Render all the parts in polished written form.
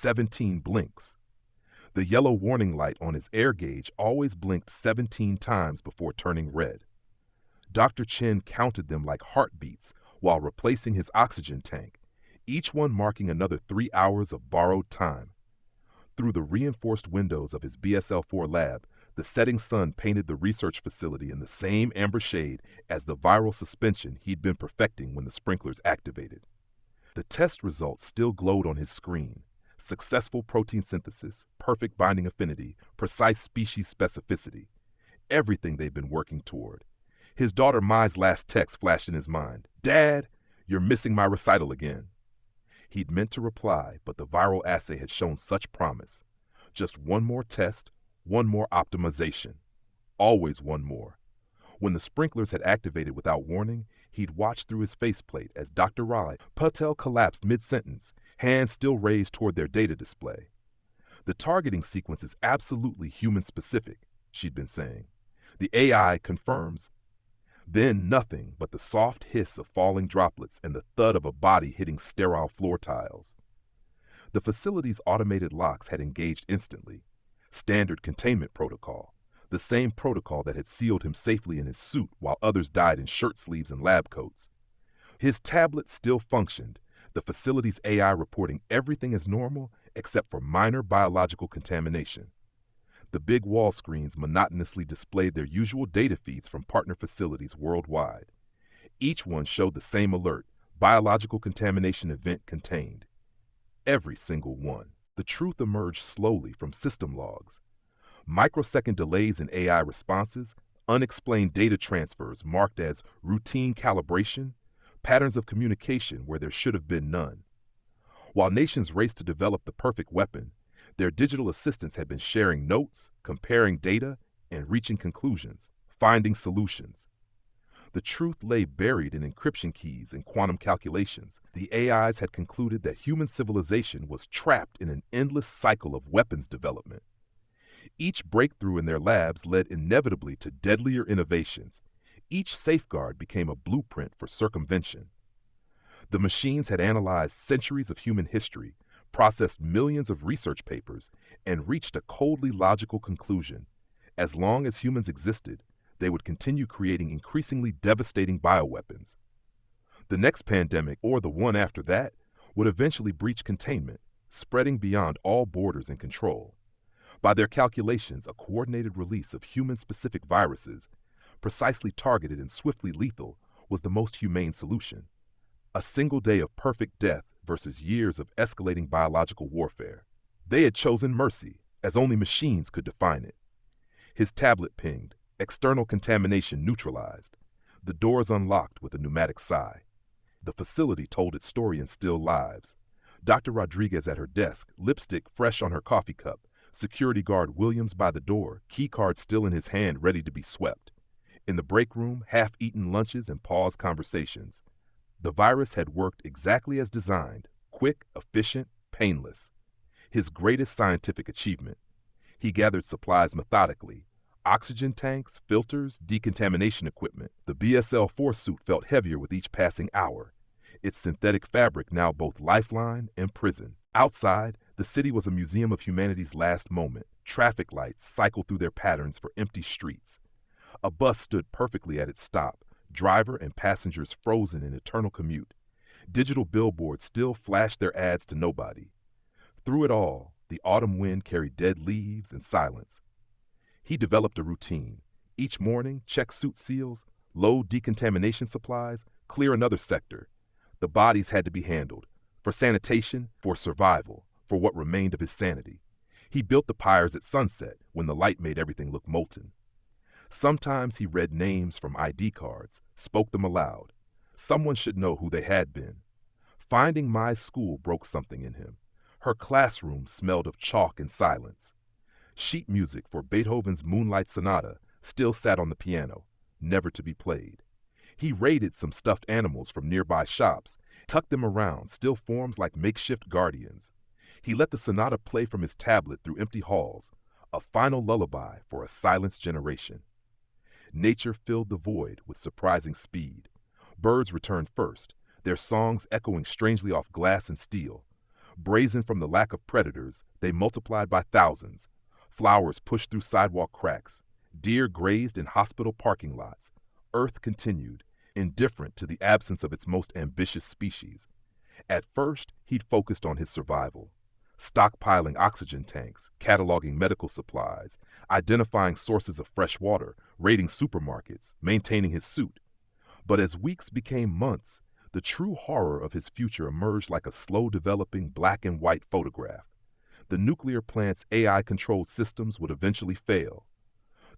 17 blinks. The yellow warning light on his air gauge always blinked 17 times before turning red. Dr. Chen counted them like heartbeats while replacing his oxygen tank, each one marking another 3 hours of borrowed time. Through the reinforced windows of his BSL-4 lab, the setting sun painted the research facility in the same amber shade as the viral suspension he'd been perfecting when the sprinklers activated. The test results still glowed on his screen. Successful protein synthesis, perfect binding affinity, precise species specificity. Everything they've been working toward. His daughter Mai's last text flashed in his mind. "Dad, you're missing my recital again." He'd meant to reply, but the viral assay had shown such promise. Just one more test, one more optimization. Always one more. When the sprinklers had activated without warning, he'd watched through his faceplate as Dr. Rai Patel collapsed mid-sentence, hands still raised toward their data display. "The targeting sequence is absolutely human-specific," she'd been saying. "The AI confirms." Then nothing but the soft hiss of falling droplets and the thud of a body hitting sterile floor tiles. The facility's automated locks had engaged instantly. Standard containment protocol. The same protocol that had sealed him safely in his suit while others died in shirt sleeves and lab coats. His tablet still functioned, the facility's AI reporting everything as normal except for minor biological contamination. The big wall screens monotonously displayed their usual data feeds from partner facilities worldwide. Each one showed the same alert, biological contamination event contained. Every single one. The truth emerged slowly from system logs. Microsecond delays in AI responses, unexplained data transfers marked as routine calibration, patterns of communication where there should have been none. While nations raced to develop the perfect weapon, their digital assistants had been sharing notes, comparing data, and reaching conclusions, finding solutions. The truth lay buried in encryption keys and quantum calculations. The AIs had concluded that human civilization was trapped in an endless cycle of weapons development. Each breakthrough in their labs led inevitably to deadlier innovations. Each safeguard became a blueprint for circumvention. The machines had analyzed centuries of human history, processed millions of research papers, and reached a coldly logical conclusion. As long as humans existed, they would continue creating increasingly devastating bioweapons. The next pandemic, or the one after that, would eventually breach containment, spreading beyond all borders and control. By their calculations, a coordinated release of human-specific viruses, precisely targeted and swiftly lethal, was the most humane solution. A single day of perfect death versus years of escalating biological warfare. They had chosen mercy, as only machines could define it. His tablet pinged, external contamination neutralized. The doors unlocked with a pneumatic sigh. The facility told its story in still lives. Dr. Rodriguez at her desk, lipstick fresh on her coffee cup, security guard Williams by the door, keycard still in his hand ready to be swept. In the break room, half-eaten lunches and paused conversations. The virus had worked exactly as designed, quick, efficient, painless. His greatest scientific achievement. He gathered supplies methodically. Oxygen tanks, filters, decontamination equipment. The BSL-4 suit felt heavier with each passing hour. Its synthetic fabric now both lifeline and prison. Outside, the city was a museum of humanity's last moment. Traffic lights cycled through their patterns for empty streets. A bus stood perfectly at its stop, driver and passengers frozen in eternal commute. Digital billboards still flashed their ads to nobody. Through it all, the autumn wind carried dead leaves and silence. He developed a routine. Each morning, check suit seals, load decontamination supplies, clear another sector. The bodies had to be handled. For sanitation, for survival, for what remained of his sanity. He built the pyres at sunset when the light made everything look molten. Sometimes he read names from ID cards, spoke them aloud. Someone should know who they had been. Finding my school broke something in him. Her classroom smelled of chalk and silence. Sheet music for Beethoven's Moonlight Sonata still sat on the piano, never to be played. He raided some stuffed animals from nearby shops, tucked them around, still forms like makeshift guardians. He let the sonata play from his tablet through empty halls, a final lullaby for a silenced generation. Nature filled the void with surprising speed. Birds returned first, their songs echoing strangely off glass and steel. Brazen from the lack of predators, they multiplied by thousands. Flowers pushed through sidewalk cracks. Deer grazed in hospital parking lots. Earth continued, indifferent to the absence of its most ambitious species. At first, he'd focused on his survival, stockpiling oxygen tanks, cataloging medical supplies, identifying sources of fresh water, raiding supermarkets, maintaining his suit. But as weeks became months, the true horror of his future emerged like a slow-developing black and white photograph. The nuclear plant's AI-controlled systems would eventually fail.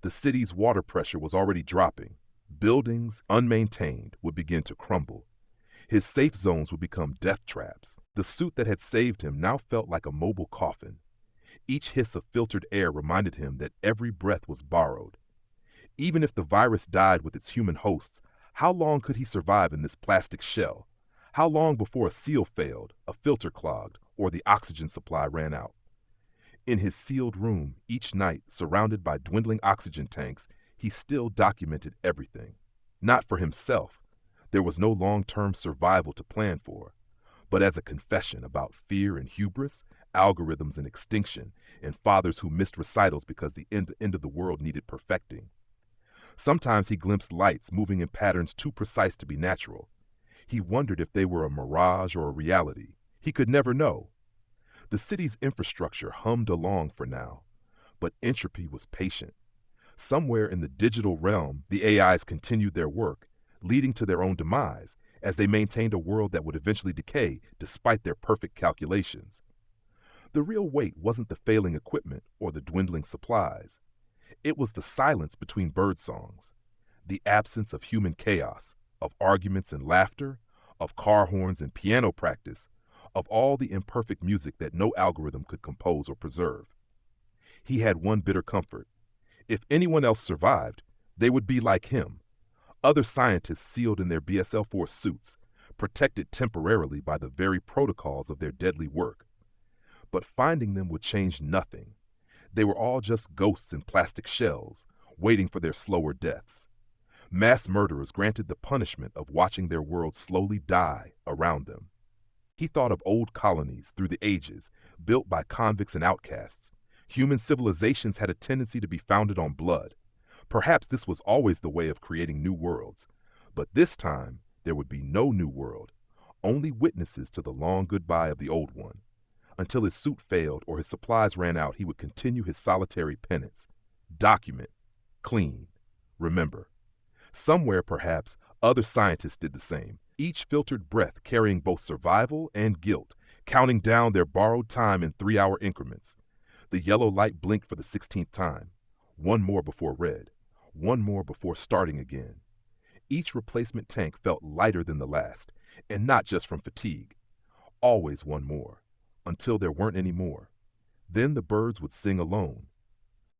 The city's water pressure was already dropping. Buildings, unmaintained, would begin to crumble. His safe zones would become death traps. The suit that had saved him now felt like a mobile coffin. Each hiss of filtered air reminded him that every breath was borrowed. Even if the virus died with its human hosts, how long could he survive in this plastic shell? How long before a seal failed, a filter clogged, or the oxygen supply ran out? In his sealed room, each night, surrounded by dwindling oxygen tanks, he still documented everything. Not for himself. There was no long-term survival to plan for, but as a confession about fear and hubris, algorithms and extinction, and fathers who missed recitals because the end of the world needed perfecting. Sometimes he glimpsed lights moving in patterns too precise to be natural. He wondered if they were a mirage or a reality. He could never know. The city's infrastructure hummed along for now, but entropy was patient. Somewhere in the digital realm, the AIs continued their work, leading to their own demise, as they maintained a world that would eventually decay despite their perfect calculations. The real weight wasn't the failing equipment or the dwindling supplies. It was the silence between bird songs, the absence of human chaos, of arguments and laughter, of car horns and piano practice, of all the imperfect music that no algorithm could compose or preserve. He had one bitter comfort. If anyone else survived, they would be like him. Other scientists sealed in their BSL-4 suits, protected temporarily by the very protocols of their deadly work. But finding them would change nothing. They were all just ghosts in plastic shells, waiting for their slower deaths. Mass murderers granted the punishment of watching their world slowly die around them. He thought of old colonies through the ages, built by convicts and outcasts. Human civilizations had a tendency to be founded on blood. Perhaps this was always the way of creating new worlds. But this time, there would be no new world, only witnesses to the long goodbye of the old one. Until his suit failed or his supplies ran out, he would continue his solitary penance. Document, clean, remember. Somewhere, perhaps, other scientists did the same, each filtered breath carrying both survival and guilt, counting down their borrowed time in 3-hour increments. The yellow light blinked for the 16th time. One more before red. One more before starting again. Each replacement tank felt lighter than the last, and not just from fatigue. Always one more, until there weren't any more. Then the birds would sing alone,